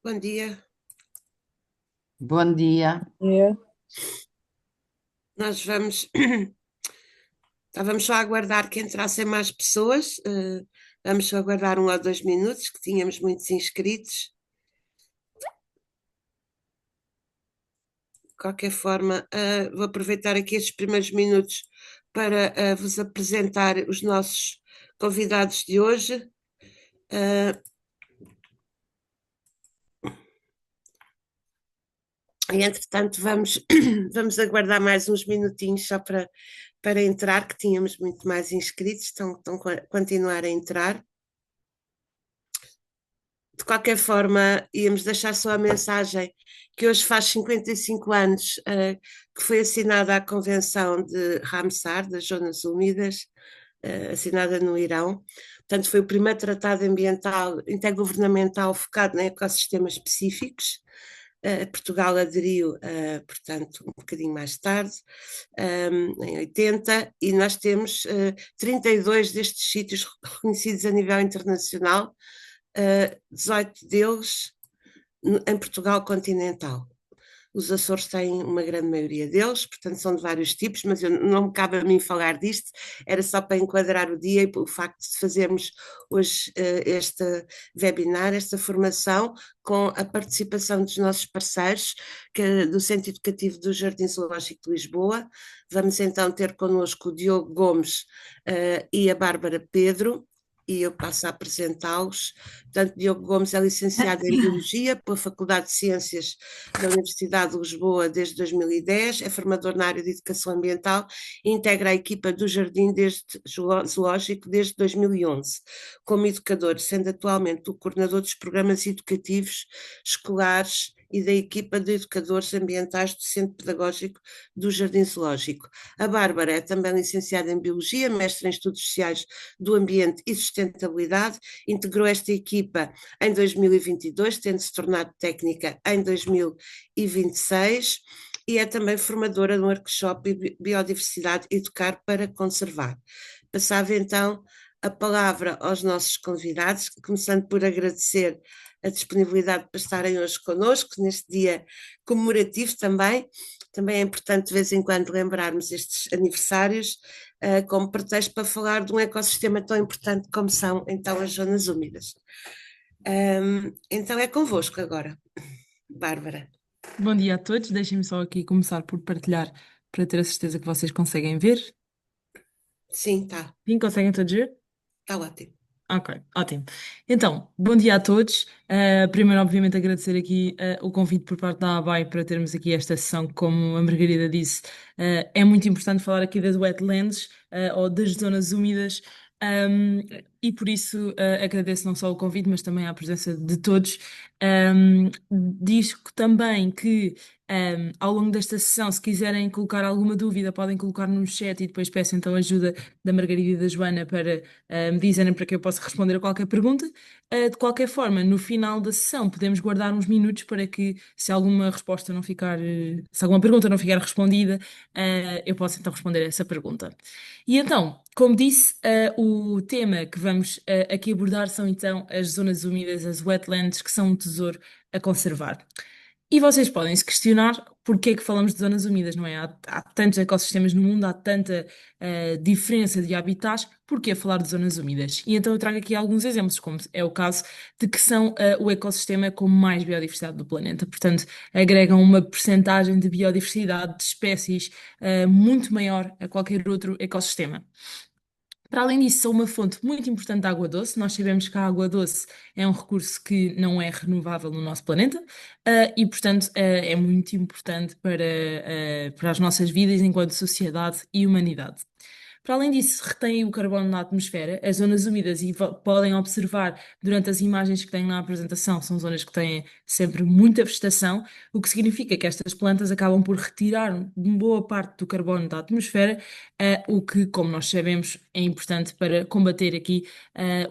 Bom dia. Bom dia. É. Nós vamos. Estávamos só a aguardar que entrassem mais pessoas. Vamos só aguardar 1 ou 2 minutos, que tínhamos muitos inscritos. De qualquer forma, vou aproveitar aqui estes primeiros minutos para vos apresentar os nossos convidados de hoje. Uh, e, entretanto, vamos aguardar mais uns minutinhos só para entrar, que tínhamos muito mais inscritos, estão a continuar a entrar. De qualquer forma, íamos deixar só a mensagem que hoje faz 55 anos que foi assinada a Convenção de Ramsar, das Zonas Úmidas, assinada no Irão. Portanto, foi o primeiro tratado ambiental intergovernamental focado em ecossistemas específicos. Portugal aderiu, portanto, um bocadinho mais tarde, em 80, e nós temos 32 destes sítios reconhecidos a nível internacional, 18 deles em Portugal continental. Os Açores têm uma grande maioria deles, portanto são de vários tipos, mas não me cabe a mim falar disto, era só para enquadrar o dia e o facto de fazermos hoje este webinar, esta formação, com a participação dos nossos parceiros, do Centro Educativo do Jardim Zoológico de Lisboa. Vamos então ter connosco o Diogo Gomes e a Bárbara Pedro, e eu passo a apresentá-los. Portanto, Diogo Gomes é licenciado em Biologia pela Faculdade de Ciências da Universidade de Lisboa desde 2010, é formador na área de Educação Ambiental e integra a equipa do Jardim Zoológico desde 2011, como educador, sendo atualmente o coordenador dos programas educativos escolares e da equipa de educadores ambientais do Centro Pedagógico do Jardim Zoológico. A Bárbara é também licenciada em Biologia, mestre em Estudos Sociais do Ambiente e Sustentabilidade, integrou esta equipa em 2022, tendo-se tornado técnica em 2026, e é também formadora no workshop Biodiversidade Educar para Conservar. Passava então a palavra aos nossos convidados, começando por agradecer a disponibilidade para estarem hoje connosco, neste dia comemorativo também. Também é importante de vez em quando lembrarmos estes aniversários como pretexto para falar de um ecossistema tão importante como são então as zonas úmidas. Então é convosco agora, Bárbara. Bom dia a todos. Deixem-me só aqui começar por partilhar para ter a certeza que vocês conseguem ver. Sim, está Sim, conseguem todos ver? tá ótimo. Ok, ótimo. Então, bom dia a todos. Primeiro, obviamente, agradecer aqui o convite por parte da ABAI para termos aqui esta sessão. Como a Margarida disse, é muito importante falar aqui das wetlands, ou das zonas úmidas. um, e por isso agradeço não só o convite, mas também a presença de todos. Diz também que ao longo desta sessão, se quiserem colocar alguma dúvida, podem colocar no chat, e depois peço então ajuda da Margarida e da Joana para me dizerem para que eu possa responder a qualquer pergunta. De qualquer forma, no final da sessão, podemos guardar uns minutos para que, se alguma resposta não ficar, se alguma pergunta não ficar respondida, eu possa então responder a essa pergunta. E então, como disse, o tema que vamos aqui abordar são então as zonas úmidas, as wetlands, que são um tesouro a conservar. E vocês podem se questionar porque é que falamos de zonas úmidas, não é? Há tantos ecossistemas no mundo, há tanta diferença de habitats, porquê falar de zonas úmidas? E então eu trago aqui alguns exemplos, como é o caso de que são o ecossistema com mais biodiversidade do planeta. Portanto, agregam uma percentagem de biodiversidade de espécies muito maior a qualquer outro ecossistema. Para além disso, são uma fonte muito importante de água doce. Nós sabemos que a água doce é um recurso que não é renovável no nosso planeta, e, portanto, é muito importante para as nossas vidas enquanto sociedade e humanidade. Para além disso, retém o carbono na atmosfera, as zonas úmidas, e podem observar durante as imagens que têm na apresentação, são zonas que têm sempre muita vegetação, o que significa que estas plantas acabam por retirar uma boa parte do carbono da atmosfera, o que, como nós sabemos, é importante para combater aqui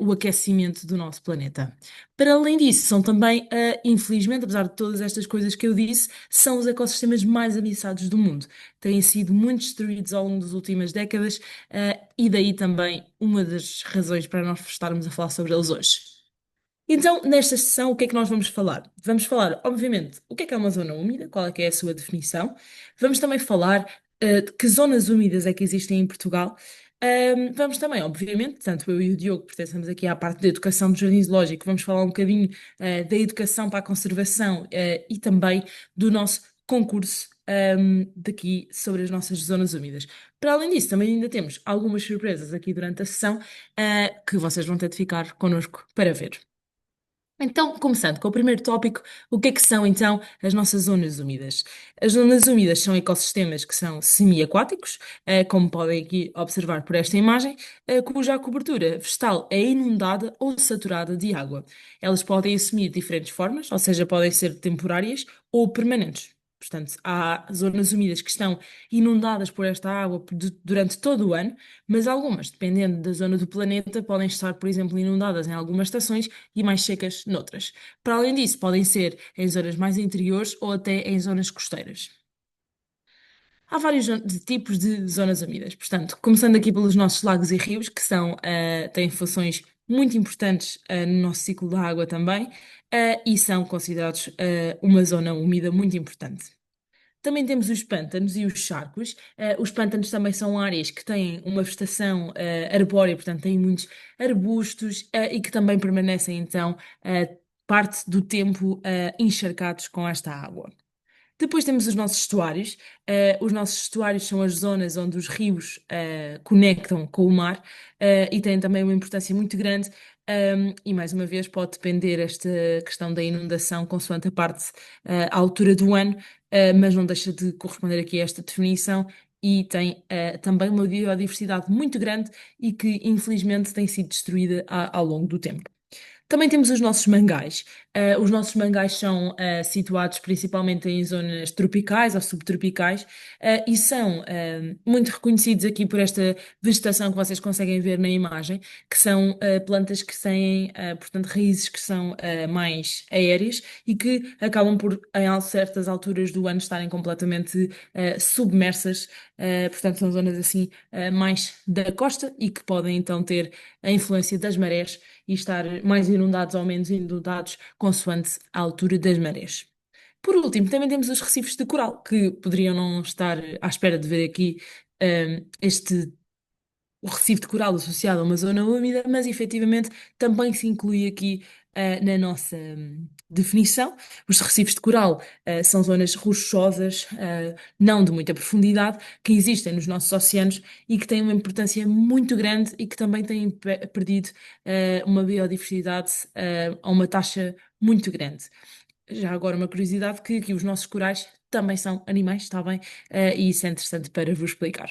o aquecimento do nosso planeta. Para além disso, são também, infelizmente, apesar de todas estas coisas que eu disse, são os ecossistemas mais ameaçados do mundo. Têm sido muito destruídos ao longo das últimas décadas, e daí também uma das razões para nós estarmos a falar sobre eles hoje. Então, nesta sessão, o que é que nós vamos falar? Vamos falar, obviamente, o que é uma zona úmida, qual é que é a sua definição. Vamos também falar de que zonas úmidas é que existem em Portugal. Vamos também, obviamente, tanto eu e o Diogo pertencemos aqui à parte da educação do Jardim Zoológico, vamos falar um bocadinho da educação para a conservação e também do nosso concurso daqui sobre as nossas zonas úmidas. Para além disso, também ainda temos algumas surpresas aqui durante a sessão que vocês vão ter de ficar connosco para ver. Então, começando com o primeiro tópico, o que são então as nossas zonas úmidas? As zonas úmidas são ecossistemas que são semi-aquáticos, como podem aqui observar por esta imagem, cuja cobertura vegetal é inundada ou saturada de água. Elas podem assumir diferentes formas, ou seja, podem ser temporárias ou permanentes. Portanto, há zonas úmidas que estão inundadas por esta água durante todo o ano, mas algumas, dependendo da zona do planeta, podem estar, por exemplo, inundadas em algumas estações e mais secas noutras. Para além disso, podem ser em zonas mais interiores ou até em zonas costeiras. Há vários tipos de zonas úmidas, portanto, começando aqui pelos nossos lagos e rios, que têm funções muito importantes no nosso ciclo da água também, e são considerados uma zona úmida muito importante. Também temos os pântanos e os charcos. Os pântanos também são áreas que têm uma vegetação arbórea, portanto, têm muitos arbustos e que também permanecem, então, parte do tempo encharcados com esta água. Depois temos os nossos estuários. Os nossos estuários são as zonas onde os rios conectam com o mar e têm também uma importância muito grande. E mais uma vez pode depender esta questão da inundação consoante a altura do ano, mas não deixa de corresponder aqui a esta definição e tem também uma biodiversidade muito grande e que infelizmente tem sido destruída ao longo do tempo. Também temos os nossos mangais. Os nossos mangais são situados principalmente em zonas tropicais ou subtropicais e são muito reconhecidos aqui por esta vegetação que vocês conseguem ver na imagem, que são plantas que têm, portanto, raízes que são mais aéreas e que acabam por, em certas alturas do ano, estarem completamente submersas. Portanto, são zonas assim mais da costa e que podem então ter a influência das marés e estar mais inundados ou menos inundados consoante a altura das marés. Por último, também temos os recifes de coral, que poderiam não estar à espera de ver aqui este o recife de coral associado a uma zona úmida, mas efetivamente também se inclui aqui na nossa definição. Os recifes de coral são zonas rochosas, não de muita profundidade, que existem nos nossos oceanos e que têm uma importância muito grande e que também têm perdido uma biodiversidade a uma taxa muito grande. Já agora uma curiosidade que os nossos corais também são animais, está bem? E isso é interessante para vos explicar.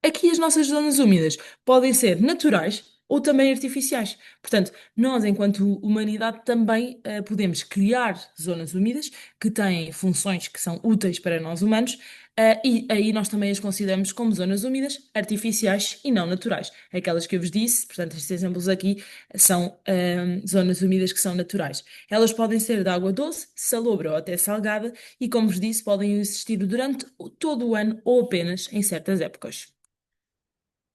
Aqui as nossas zonas úmidas podem ser naturais ou também artificiais. Portanto, nós, enquanto humanidade, também podemos criar zonas úmidas que têm funções que são úteis para nós humanos, e aí nós também as consideramos como zonas úmidas artificiais e não naturais. Aquelas que eu vos disse, portanto, estes exemplos aqui são zonas úmidas que são naturais. Elas podem ser de água doce, salobra ou até salgada, e como vos disse, podem existir durante todo o ano ou apenas em certas épocas.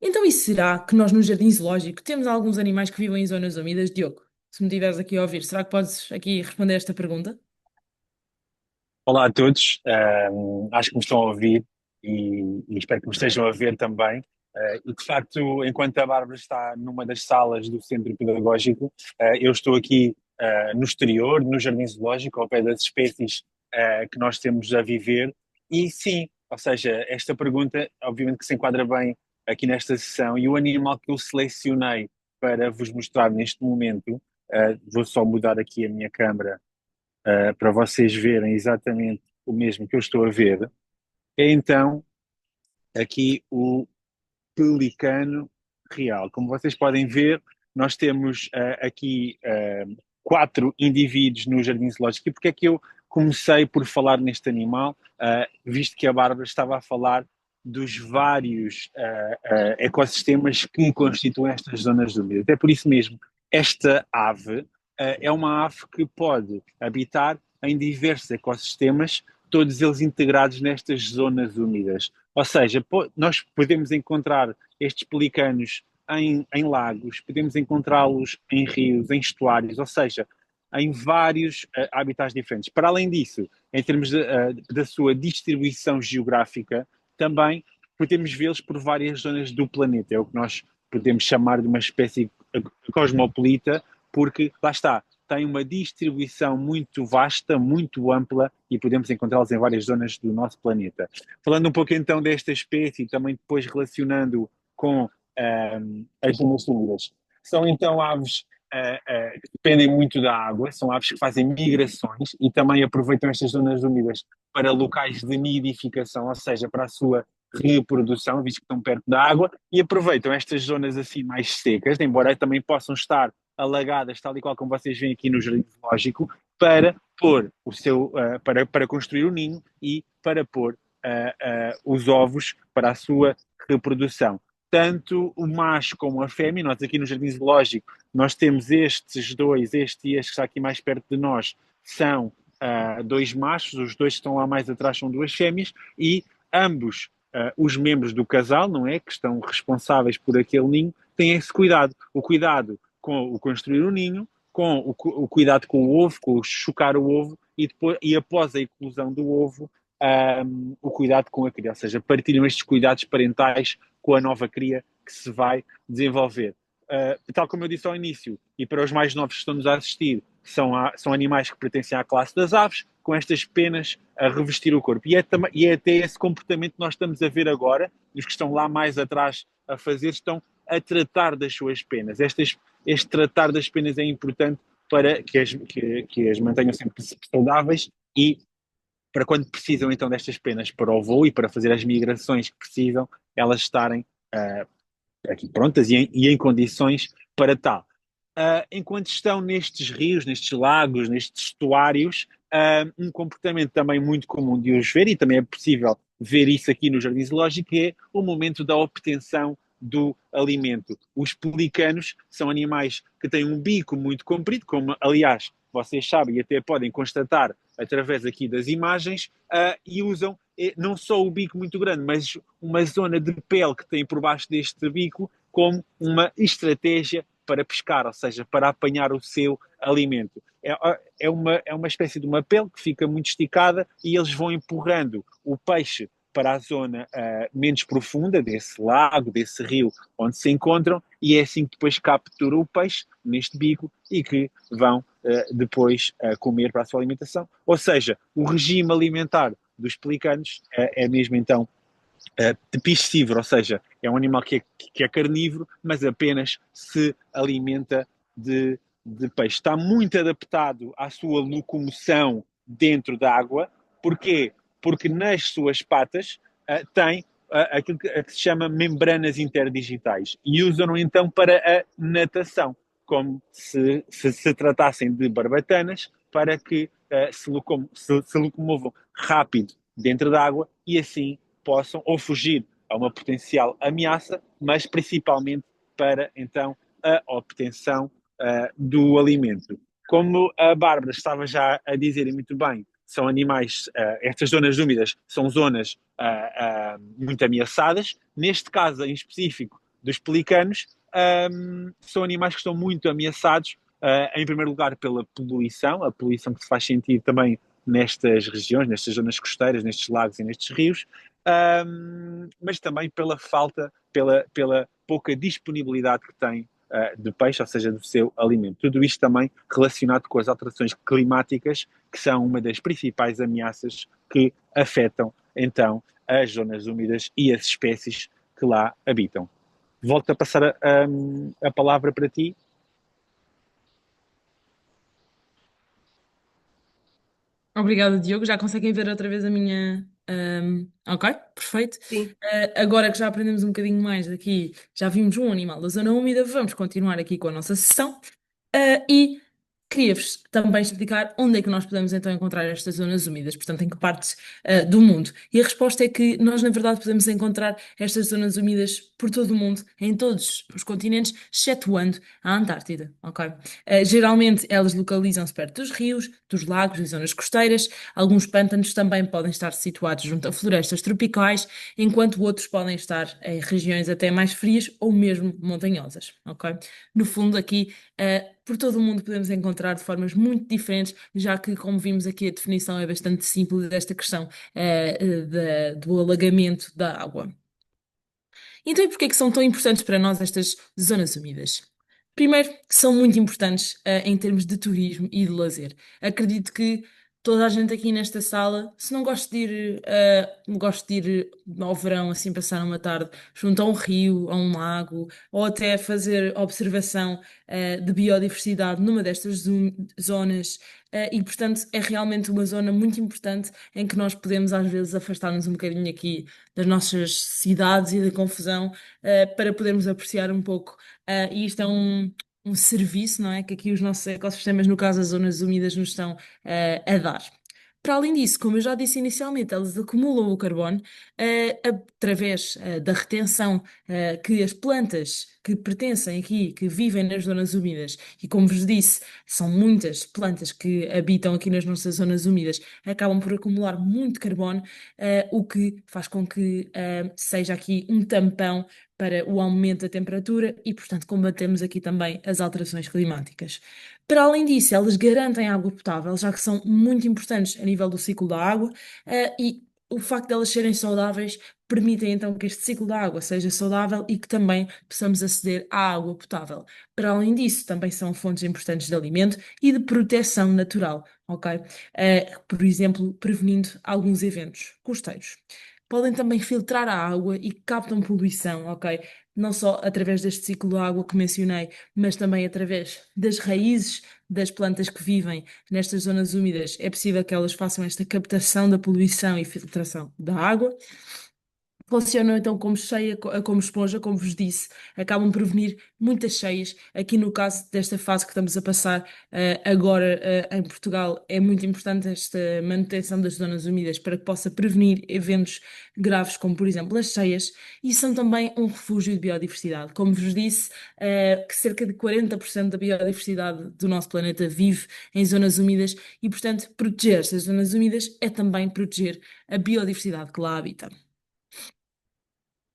Então, e será que nós no Jardim Zoológico temos alguns animais que vivem em zonas úmidas? Diogo, se me estiveres aqui a ouvir, será que podes aqui responder esta pergunta? Olá a todos. Acho que me estão a ouvir e espero que me estejam a ver também. E de facto, enquanto a Bárbara está numa das salas do Centro Pedagógico, eu estou aqui no exterior, no Jardim Zoológico, ao pé das espécies que nós temos a viver. E sim, ou seja, esta pergunta, obviamente, que se enquadra bem aqui nesta sessão. E o animal que eu selecionei para vos mostrar neste momento, vou só mudar aqui a minha câmera para vocês verem exatamente o mesmo que eu estou a ver, é então aqui o pelicano real. Como vocês podem ver, nós temos aqui quatro indivíduos no Jardim Zoológico. E porque é que eu comecei por falar neste animal, visto que a Bárbara estava a falar dos vários ecossistemas que constituem estas zonas úmidas. É por isso mesmo, esta ave é uma ave que pode habitar em diversos ecossistemas, todos eles integrados nestas zonas úmidas. Ou seja, nós podemos encontrar estes pelicanos em lagos, podemos encontrá-los em rios, em estuários, ou seja, em vários habitats diferentes. Para além disso, em termos da sua distribuição geográfica, também podemos vê-los por várias zonas do planeta. É o que nós podemos chamar de uma espécie cosmopolita, porque, lá está, tem uma distribuição muito vasta, muito ampla e podemos encontrá-los em várias zonas do nosso planeta. Falando um pouco então desta espécie, também depois relacionando com as zonas úmidas. São então aves que dependem muito da água, são aves que fazem migrações e também aproveitam estas zonas úmidas para locais de nidificação, ou seja, para a sua reprodução, visto que estão perto da água, e aproveitam estas zonas assim mais secas, embora também possam estar alagadas, tal e qual como vocês veem aqui no jardim zoológico, para pôr o seu, para construir o ninho e para pôr os ovos para a sua reprodução. Tanto o macho como a fêmea, nós aqui no jardim zoológico, nós temos estes dois, este e este que está aqui mais perto de nós, são dois machos, os dois que estão lá mais atrás são duas fêmeas, e ambos os membros do casal, não é, que estão responsáveis por aquele ninho, têm esse cuidado. O cuidado com o construir o ninho, com o cuidado com o ovo, com o chocar o ovo, e após a eclosão do ovo, o cuidado com a cria, ou seja, partilham estes cuidados parentais com a nova cria que se vai desenvolver. Tal como eu disse ao início, e para os mais novos que estão-nos a assistir, são animais que pertencem à classe das aves, com estas penas a revestir o corpo. E é até esse comportamento que nós estamos a ver agora, os que estão lá mais atrás a fazer, estão a tratar das suas penas. Este tratar das penas é importante para que as mantenham sempre saudáveis e para quando precisam então destas penas para o voo e para fazer as migrações que precisam, elas estarem aqui prontas e em condições para tal. Enquanto estão nestes rios, nestes lagos, nestes estuários, um comportamento também muito comum de os ver, e também é possível ver isso aqui no Jardim Zoológico, é o momento da obtenção do alimento. Os pelicanos são animais que têm um bico muito comprido, como aliás vocês sabem e até podem constatar através aqui das imagens, e usam não só o bico muito grande, mas uma zona de pele que tem por baixo deste bico como uma estratégia para pescar, ou seja, para apanhar o seu alimento. É uma espécie de uma pele que fica muito esticada e eles vão empurrando o peixe para a zona menos profunda desse lago, desse rio onde se encontram, e é assim que depois capturam o peixe neste bico e que vão depois comer para a sua alimentação. Ou seja, o regime alimentar dos pelicanos é mesmo então de piscívoro, ou seja, é um animal que é carnívoro, mas apenas se alimenta de peixe. Está muito adaptado à sua locomoção dentro da água. Porquê? Porque nas suas patas tem aquilo que se chama membranas interdigitais e usam-no então para a natação, como se tratassem de barbatanas, para que se locomovam rápido dentro da água e assim possam ou fugir a uma potencial ameaça, mas principalmente para então a obtenção do alimento. Como a Bárbara estava já a dizer e muito bem, são animais, estas zonas úmidas são zonas muito ameaçadas. Neste caso em específico dos pelicanos, são animais que estão muito ameaçados, em primeiro lugar pela poluição, a poluição que se faz sentir também nestas regiões, nestas zonas costeiras, nestes lagos e nestes rios, mas também pela falta, pela pouca disponibilidade que tem de peixe, ou seja, do seu alimento. Tudo isto também relacionado com as alterações climáticas, que são uma das principais ameaças que afetam, então, as zonas úmidas e as espécies que lá habitam. Volto a passar a palavra para ti. Obrigada, Diogo. Já conseguem ver outra vez a minha. Ok, perfeito. Sim. Agora que já aprendemos um bocadinho mais daqui, já vimos um animal da zona úmida, vamos continuar aqui com a nossa sessão. E queria-vos também explicar onde é que nós podemos então encontrar estas zonas úmidas, portanto, em que partes do mundo. E a resposta é que nós, na verdade, podemos encontrar estas zonas úmidas por todo o mundo, em todos os continentes, excetuando a Antártida, ok? Geralmente elas localizam-se perto dos rios, dos lagos e zonas costeiras. Alguns pântanos também podem estar situados junto a florestas tropicais, enquanto outros podem estar em regiões até mais frias ou mesmo montanhosas, ok? No fundo, aqui por todo o mundo podemos encontrar de formas muito diferentes, já que, como vimos aqui, a definição é bastante simples desta questão do alagamento da água. Então, e porquê é que são tão importantes para nós estas zonas úmidas? Primeiro, que são muito importantes em termos de turismo e de lazer. Acredito que toda a gente aqui nesta sala, se não gosta de ir ao verão, assim, passar uma tarde junto a um rio, a um lago, ou até fazer observação de biodiversidade numa destas zonas, e, portanto, é realmente uma zona muito importante em que nós podemos, às vezes, afastar-nos um bocadinho aqui das nossas cidades e da confusão, para podermos apreciar um pouco. E isto é um serviço, não é? Que aqui os nossos ecossistemas, no caso as zonas úmidas, nos estão a dar. Para além disso, como eu já disse inicialmente, elas acumulam o carbono através da retenção que as plantas que pertencem aqui, que vivem nas zonas úmidas, e como vos disse, são muitas plantas que habitam aqui nas nossas zonas úmidas, acabam por acumular muito carbono, o que faz com que seja aqui um tampão para o aumento da temperatura e, portanto, combatemos aqui também as alterações climáticas. Para além disso, elas garantem água potável, já que são muito importantes a nível do ciclo da água, e o facto de elas serem saudáveis permitem então que este ciclo da água seja saudável e que também possamos aceder à água potável. Para além disso, também são fontes importantes de alimento e de proteção natural, ok? Por exemplo, prevenindo alguns eventos costeiros. Podem também filtrar a água e captam poluição, ok? Não só através deste ciclo da água que mencionei, mas também através das raízes das plantas que vivem nestas zonas úmidas. É possível que elas façam esta captação da poluição e filtração da água. Funcionam então como cheia, como esponja, como vos disse, acabam por prevenir muitas cheias. Aqui no caso desta fase que estamos a passar agora em Portugal, é muito importante esta manutenção das zonas úmidas para que possa prevenir eventos graves, como por exemplo as cheias, e são também um refúgio de biodiversidade. Como vos disse, que cerca de 40% da biodiversidade do nosso planeta vive em zonas úmidas e, portanto, proteger estas zonas úmidas é também proteger a biodiversidade que lá habita.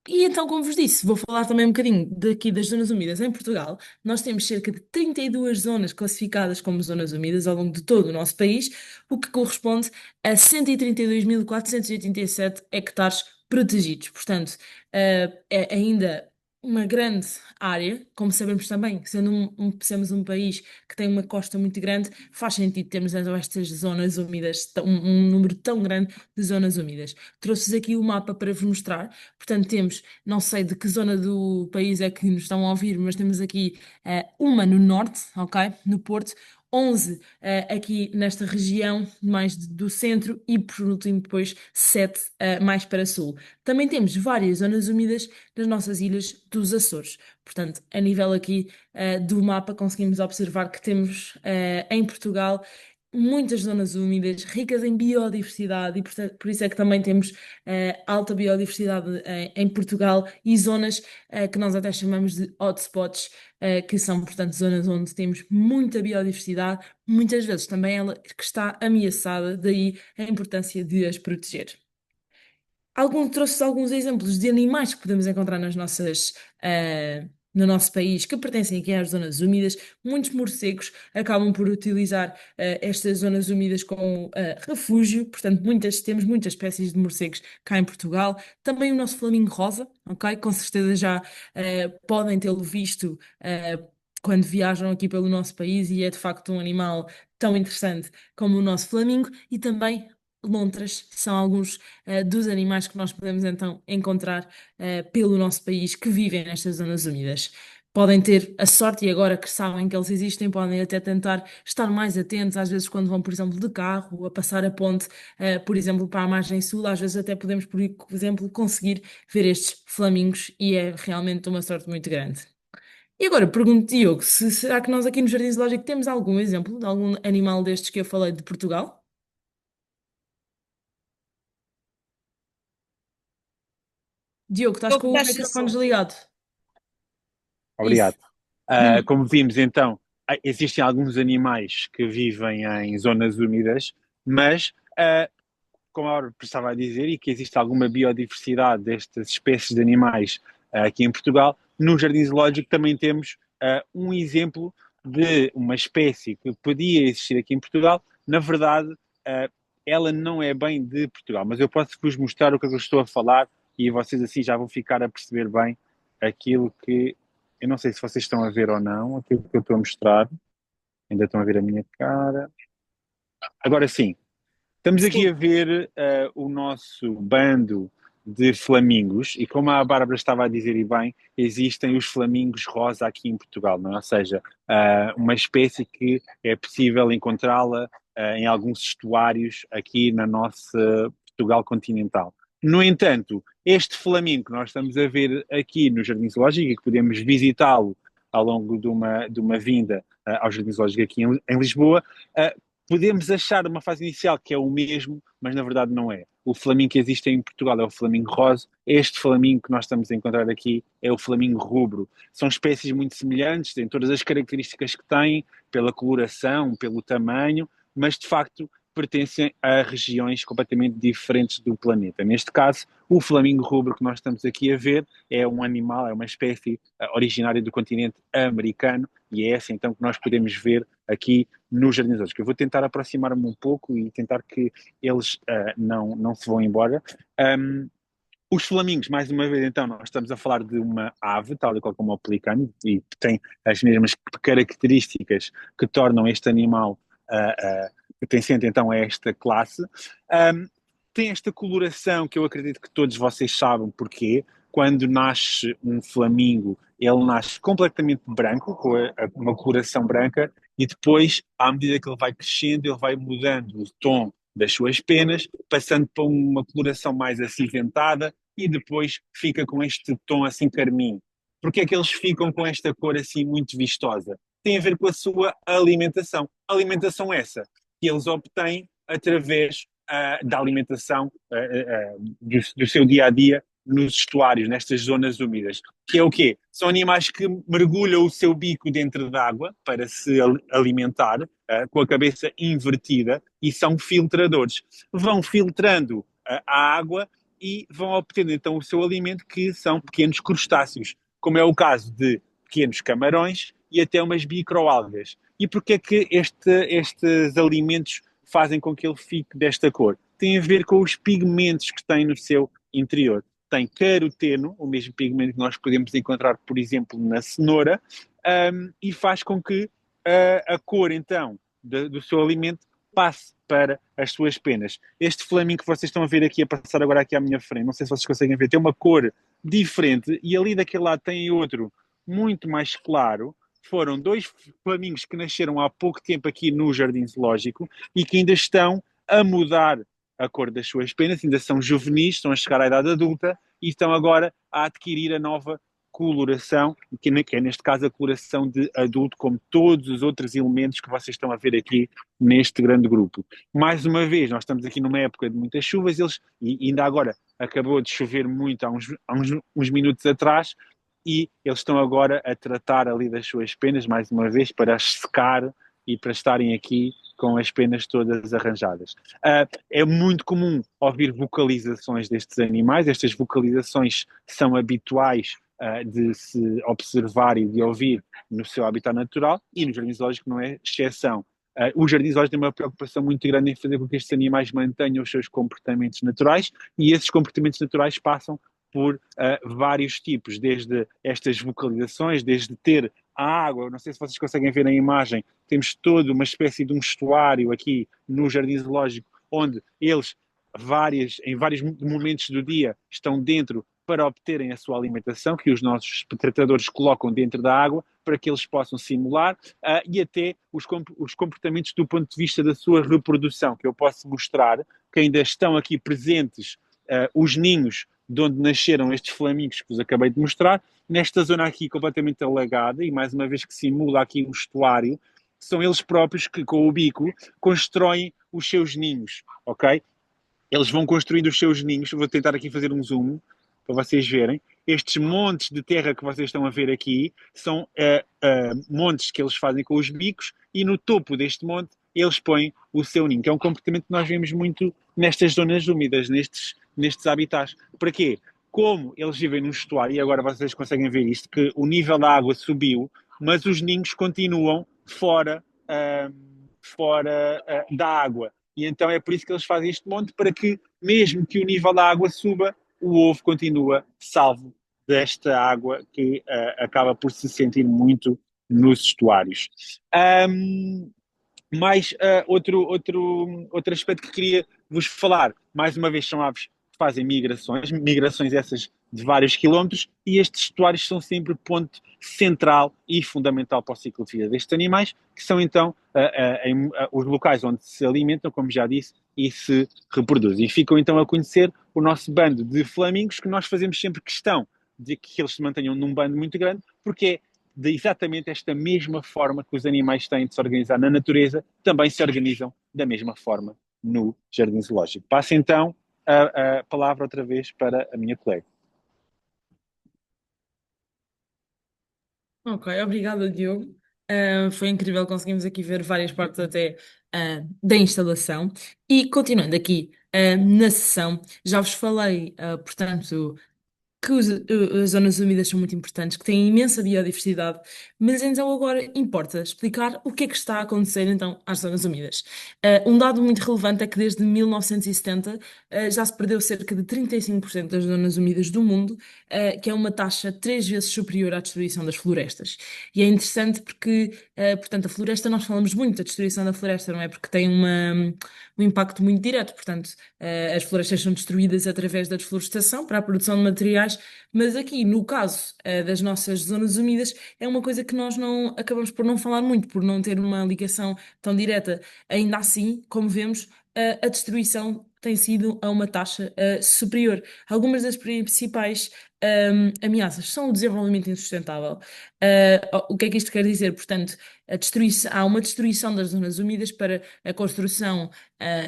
E então, como vos disse, vou falar também um bocadinho daqui das zonas úmidas em Portugal. Nós temos cerca de 32 zonas classificadas como zonas úmidas ao longo de todo o nosso país, o que corresponde a 132.487 hectares protegidos. Portanto, é ainda uma grande área, como sabemos também, sendo somos um país que tem uma costa muito grande, faz sentido termos então estas zonas úmidas, um número tão grande de zonas úmidas. Trouxe-vos aqui o mapa para vos mostrar. Portanto, temos, não sei de que zona do país é que nos estão a ouvir, mas temos aqui uma no norte, ok? No Porto, 11 aqui nesta região mais do centro e, por último, depois 7 mais para sul. Também temos várias zonas úmidas nas nossas ilhas dos Açores. Portanto, a nível aqui do mapa, conseguimos observar que temos em Portugal muitas zonas úmidas, ricas em biodiversidade, e por isso é que também temos alta biodiversidade em Portugal e zonas que nós até chamamos de hotspots, que são, portanto, zonas onde temos muita biodiversidade, muitas vezes também ela que está ameaçada, daí a importância de as proteger. Trouxe alguns exemplos de animais que podemos encontrar no nosso país que pertencem aqui às zonas úmidas. Muitos morcegos acabam por utilizar estas zonas úmidas como refúgio, portanto, temos muitas espécies de morcegos cá em Portugal. Também o nosso flamingo rosa, ok? Com certeza já podem tê-lo visto quando viajam aqui pelo nosso país e é de facto um animal tão interessante como o nosso flamingo e também lontras são alguns dos animais que nós podemos então encontrar pelo nosso país que vivem nestas zonas úmidas. Podem ter a sorte, e agora que sabem que eles existem, podem até tentar estar mais atentos, às vezes quando vão, por exemplo, de carro, a passar a ponte, por exemplo, para a margem sul, às vezes até podemos, por exemplo, conseguir ver estes flamingos e é realmente uma sorte muito grande. E agora pergunto, Diogo, será que nós aqui no Jardim Zoológico temos algum exemplo de algum animal destes que eu falei de Portugal? Diogo, estás O que com o achas microfone assim? desligado. Obrigado. Isso. Hum. Como vimos então, existem alguns animais que vivem em zonas úmidas, mas como a Aura estava a dizer, e que existe alguma biodiversidade destas espécies de animais aqui em Portugal, no Jardim Zoológico também temos um exemplo de uma espécie que podia existir aqui em Portugal. Na verdade, uh, ela não é bem de Portugal, mas eu posso vos mostrar o que eu estou a falar e vocês assim já vão ficar a perceber bem aquilo que. Eu não sei se vocês estão a ver ou não, aquilo que eu estou a mostrar. Ainda estão a ver a minha cara. Agora sim, estamos aqui Sim. a ver o nosso bando de flamingos e como a Bárbara estava a dizer e bem, existem os flamingos rosa aqui em Portugal, não é? Ou seja, uma espécie que é possível encontrá-la em alguns estuários aqui na nossa Portugal continental. No entanto, este flamingo que nós estamos a ver aqui no Jardim Zoológico e que podemos visitá-lo ao longo de uma vinda ao Jardim Zoológico aqui em Lisboa, uh, podemos achar uma fase inicial que é o mesmo, mas na verdade não é. O flamingo que existe em Portugal é o flamingo rosa. Este flamingo que nós estamos a encontrar aqui é o flamingo rubro. São espécies muito semelhantes, têm todas as características que têm, pela coloração, pelo tamanho, mas de facto pertencem a regiões completamente diferentes do planeta. Neste caso, o flamingo rubro que nós estamos aqui a ver é um animal, é uma espécie originária do continente americano e é essa então que nós podemos ver aqui nos Jardins Zoológicos. Eu vou tentar aproximar-me um pouco e tentar que eles não se vão embora. Os flamingos, mais uma vez, então, nós estamos a falar de uma ave, tal e qual como o pelicano, e tem as mesmas características que tornam este animal pertencente, então, a esta classe. Um, Tem esta coloração que eu acredito que todos vocês sabem porquê. Quando nasce um flamingo, ele nasce completamente branco, com uma coloração branca, e depois, à medida que ele vai crescendo, ele vai mudando o tom das suas penas, passando para uma coloração mais acinzentada e depois fica com este tom assim carmim. Porque é que eles ficam com esta cor assim muito vistosa? Tem a ver com a sua alimentação. Alimentação essa que eles obtêm através da alimentação do seu dia a dia nos estuários, nestas zonas úmidas. Que é o quê? São animais que mergulham o seu bico dentro d'água para se alimentar, com a cabeça invertida, e são filtradores. Vão filtrando a água e vão obtendo então o seu alimento, que são pequenos crustáceos, como é o caso de pequenos camarões e até umas microalgas. E porquê é que estes alimentos fazem com que ele fique desta cor? Tem a ver com os pigmentos que tem no seu interior. Tem caroteno, o mesmo pigmento que nós podemos encontrar, por exemplo, na cenoura, e faz com que a cor, então, do seu alimento passe para as suas penas. Este flamingo que vocês estão a ver aqui, a passar agora aqui à minha frente, não sei se vocês conseguem ver, tem uma cor diferente e ali daquele lado tem outro muito mais claro. Foram dois flamingos que nasceram há pouco tempo aqui no Jardim Zoológico e que ainda estão a mudar a cor das suas penas, ainda são juvenis, estão a chegar à idade adulta e estão agora a adquirir a nova coloração, que é neste caso a coloração de adulto, como todos os outros elementos que vocês estão a ver aqui neste grande grupo. Mais uma vez, nós estamos aqui numa época de muitas chuvas, e ainda agora acabou de chover muito há uns minutos atrás, e eles estão agora a tratar ali das suas penas, mais uma vez, para as secar e para estarem aqui com as penas todas arranjadas. É muito comum ouvir vocalizações destes animais, estas vocalizações são habituais de se observar e de ouvir no seu habitat natural, e no Jardim Zoológico não é exceção. O Jardim Zoológico tem uma preocupação muito grande em fazer com que estes animais mantenham os seus comportamentos naturais, e esses comportamentos naturais passam por vários tipos, desde estas vocalizações, desde ter a água, não sei se vocês conseguem ver na imagem, temos toda uma espécie de um estuário aqui no Jardim Zoológico, onde eles, em vários momentos do dia, estão dentro para obterem a sua alimentação, que os nossos tratadores colocam dentro da água, para que eles possam simular, e até os comportamentos do ponto de vista da sua reprodução, que eu posso mostrar, que ainda estão aqui presentes os ninhos de onde nasceram estes flamingos que vos acabei de mostrar, nesta zona aqui completamente alagada, e mais uma vez que simula aqui um estuário, são eles próprios que, com o bico, constroem os seus ninhos, ok? Eles vão construindo os seus ninhos. Vou tentar aqui fazer um zoom para vocês verem. Estes montes de terra que vocês estão a ver aqui são montes que eles fazem com os bicos, e no topo deste monte eles põem o seu ninho, que é um comportamento que nós vemos muito nestas zonas úmidas, nestes habitats. Para quê? Como eles vivem num estuário, e agora vocês conseguem ver isto, que o nível da água subiu, mas os ninhos continuam fora da água. E então é por isso que eles fazem este monte, para que, mesmo que o nível da água suba, o ovo continua salvo desta água que acaba por se sentir muito nos estuários. Outro aspecto que queria vos falar, mais uma vez, são aves que fazem migrações essas de vários quilómetros, e estes estuários são sempre ponto central e fundamental para o ciclo de vida destes animais, que são então os locais onde se alimentam, como já disse, e se reproduzem. E ficam então a conhecer o nosso bando de flamingos, que nós fazemos sempre questão de que eles se mantenham num bando muito grande, porque é de exatamente esta mesma forma que os animais têm de se organizar na natureza, também se organizam da mesma forma no jardim zoológico. Passo então a palavra outra vez para a minha colega. Ok, obrigada, Diogo. Foi incrível, conseguimos aqui ver várias partes até da instalação. E continuando aqui na sessão, já vos falei, portanto, que as zonas úmidas são muito importantes, que têm imensa biodiversidade, mas então agora importa explicar o que é que está a acontecer então às zonas úmidas. Um dado muito relevante é que desde 1970 já se perdeu cerca de 35% das zonas úmidas do mundo, que é uma taxa 3 vezes superior à destruição das florestas. E é interessante porque, portanto, a floresta, nós falamos muito da destruição da floresta, não é? Porque tem um impacto muito direto, portanto, as florestas são destruídas através da desflorestação para a produção de materiais, mas aqui, no caso, das nossas zonas úmidas, é uma coisa que nós não acabamos por não falar muito, por não ter uma ligação tão direta. Ainda assim, como vemos, a destruição tem sido a uma taxa superior. Algumas das principais ameaças são o desenvolvimento insustentável. O que é que isto quer dizer? Portanto, há uma destruição das zonas úmidas para a construção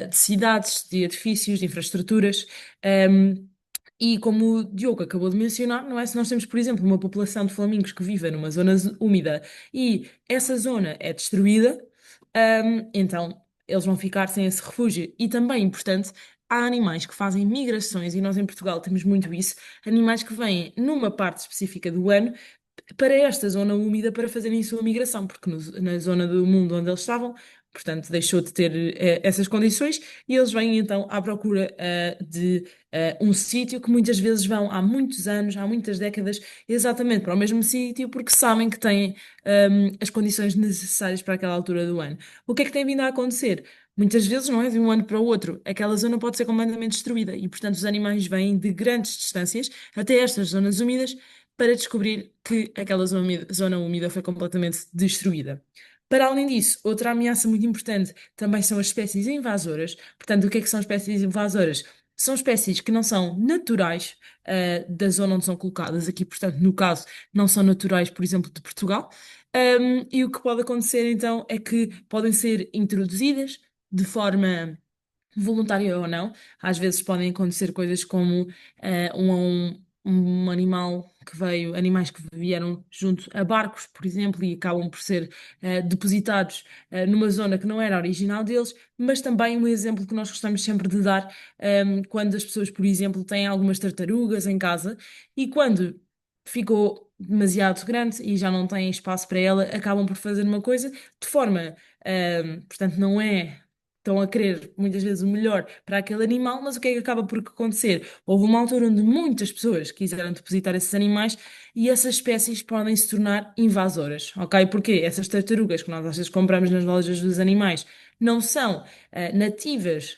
de cidades, de edifícios, de infraestruturas. E como o Diogo acabou de mencionar, não é? Se nós temos, por exemplo, uma população de flamingos que vive numa zona úmida e essa zona é destruída, então eles vão ficar sem esse refúgio. E também, importante, há animais que fazem migrações, e nós em Portugal temos muito isso, animais que vêm numa parte específica do ano para esta zona úmida para fazerem a sua migração, porque na zona do mundo onde eles estavam, portanto, deixou de ter essas condições, e eles vêm então à procura de um sítio que muitas vezes vão há muitos anos, há muitas décadas, exatamente para o mesmo sítio, porque sabem que têm as condições necessárias para aquela altura do ano. O que é que tem vindo a acontecer? Muitas vezes, não é? De um ano para o outro, aquela zona pode ser completamente destruída, e portanto os animais vêm de grandes distâncias até estas zonas úmidas para descobrir que aquela zona úmida foi completamente destruída. Para além disso, outra ameaça muito importante também são as espécies invasoras. Portanto, o que é que são espécies invasoras? São espécies que não são naturais, da zona onde são colocadas. Aqui, portanto, no caso, não são naturais, por exemplo, de Portugal. E o que pode acontecer então é que podem ser introduzidas de forma voluntária ou não. Às vezes podem acontecer coisas como um animal que veio, animais que vieram junto a barcos, por exemplo, e acabam por ser depositados numa zona que não era original deles, mas também um exemplo que nós gostamos sempre de dar, quando as pessoas, por exemplo, têm algumas tartarugas em casa e quando ficou demasiado grande e já não têm espaço para ela, acabam por fazer uma coisa de forma, portanto, não é. Estão a querer muitas vezes o melhor para aquele animal, mas o que é que acaba por acontecer? Houve uma altura onde muitas pessoas quiseram depositar esses animais e essas espécies podem se tornar invasoras, ok? Porque essas tartarugas que nós às vezes compramos nas lojas dos animais não são nativas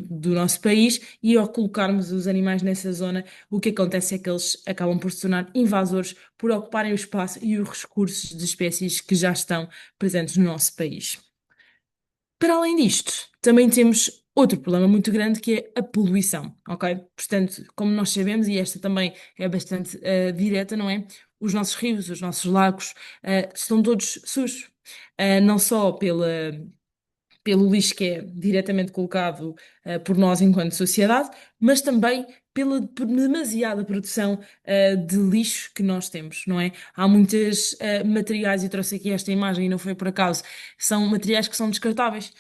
do nosso país, e ao colocarmos os animais nessa zona, o que acontece é que eles acabam por se tornar invasores por ocuparem o espaço e os recursos de espécies que já estão presentes no nosso país. Para além disto, também temos outro problema muito grande que é a poluição, ok? Portanto, como nós sabemos, e esta também é bastante direta, não é? Os nossos rios, os nossos lagos, estão todos sujos. Não só pelo lixo que é diretamente colocado por nós enquanto sociedade, mas também por demasiada produção de lixo que nós temos, não é? Há muitos materiais, e trouxe aqui esta imagem e não foi por acaso, são materiais que são descartáveis.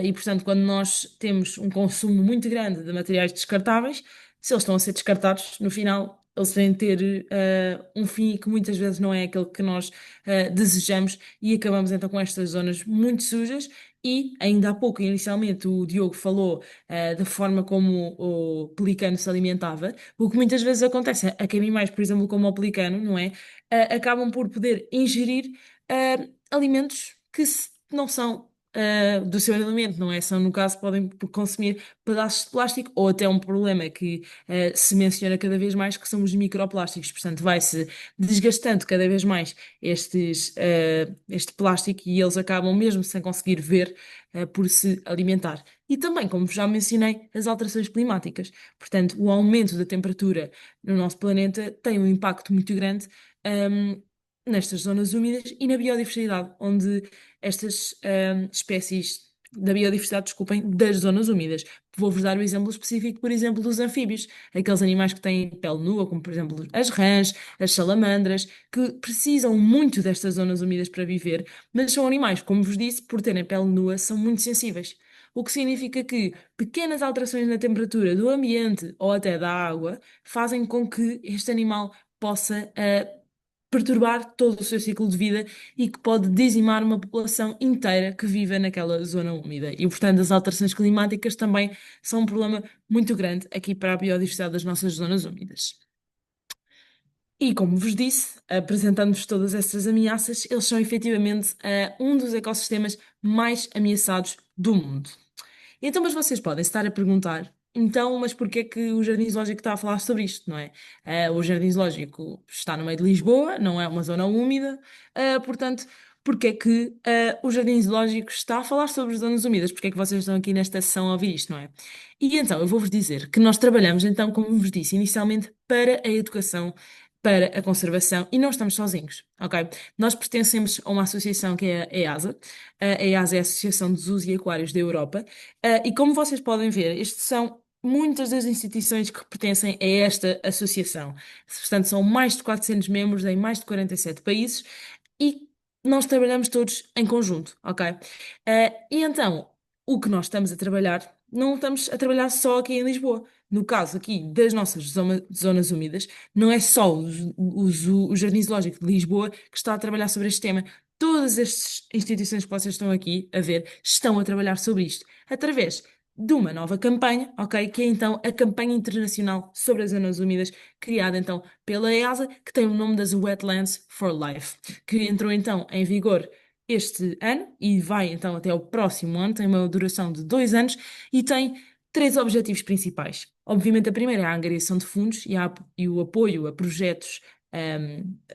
E, portanto, quando nós temos um consumo muito grande de materiais descartáveis, se eles estão a ser descartados, no final eles vêm ter um fim que muitas vezes não é aquele que nós desejamos e acabamos então com estas zonas muito sujas e ainda há pouco, inicialmente, o Diogo falou da forma como o pelicano se alimentava. O que muitas vezes acontece a quem mais, por exemplo, como o pelicano, não é? Acabam por poder ingerir alimentos que não são do seu alimento, não é? São, no caso, podem consumir pedaços de plástico ou até um problema que se menciona cada vez mais, que são os microplásticos. Portanto, vai-se desgastando cada vez mais este plástico e eles acabam mesmo sem conseguir ver por se alimentar. E também, como já mencionei, as alterações climáticas. Portanto, o aumento da temperatura no nosso planeta tem um impacto muito grande, nestas zonas úmidas e na biodiversidade, onde estas espécies da biodiversidade, desculpem, das zonas úmidas. Vou-vos dar o exemplo específico, por exemplo, dos anfíbios, aqueles animais que têm pele nua, como por exemplo as rãs, as salamandras, que precisam muito destas zonas úmidas para viver, mas são animais, como vos disse, por terem pele nua, são muito sensíveis. O que significa que pequenas alterações na temperatura do ambiente ou até da água fazem com que este animal possa perturbar todo o seu ciclo de vida e que pode dizimar uma população inteira que vive naquela zona úmida. E, portanto, as alterações climáticas também são um problema muito grande aqui para a biodiversidade das nossas zonas úmidas. E, como vos disse, apresentando-vos todas essas ameaças, eles são efetivamente um dos ecossistemas mais ameaçados do mundo. Então, mas vocês podem estar a perguntar, então, mas porquê é que o Jardim Zoológico está a falar sobre isto, não é? O Jardim Zoológico está no meio de Lisboa, não é uma zona úmida, portanto, porquê é que o Jardim Zoológico está a falar sobre as zonas úmidas? Porquê é que vocês estão aqui nesta sessão a ouvir isto, não é? E então, eu vou-vos dizer que nós trabalhamos, então, como vos disse inicialmente, para a educação, para a conservação, e não estamos sozinhos, ok? Nós pertencemos a uma associação que é a EASA. A EASA é a Associação de Zoos e Aquários da Europa. E como vocês podem ver, estes são muitas das instituições que pertencem a esta associação. Portanto, são mais de 400 membros em mais de 47 países e nós trabalhamos todos em conjunto, ok? E então, o que nós estamos a trabalhar, não estamos a trabalhar só aqui em Lisboa. No caso aqui das nossas zonas úmidas, não é só o Jardim Zoológico de Lisboa que está a trabalhar sobre este tema. Todas estas instituições que vocês estão aqui a ver estão a trabalhar sobre isto, através de uma nova campanha, ok? Que é então a Campanha Internacional sobre as Zonas Úmidas, criada então pela EASA, que tem o nome das Wetlands for Life, que entrou então em vigor este ano e vai então até o próximo ano, tem uma duração de 2 anos e tem três objetivos principais. Obviamente, a primeira é a angariação de fundos e o apoio a projetos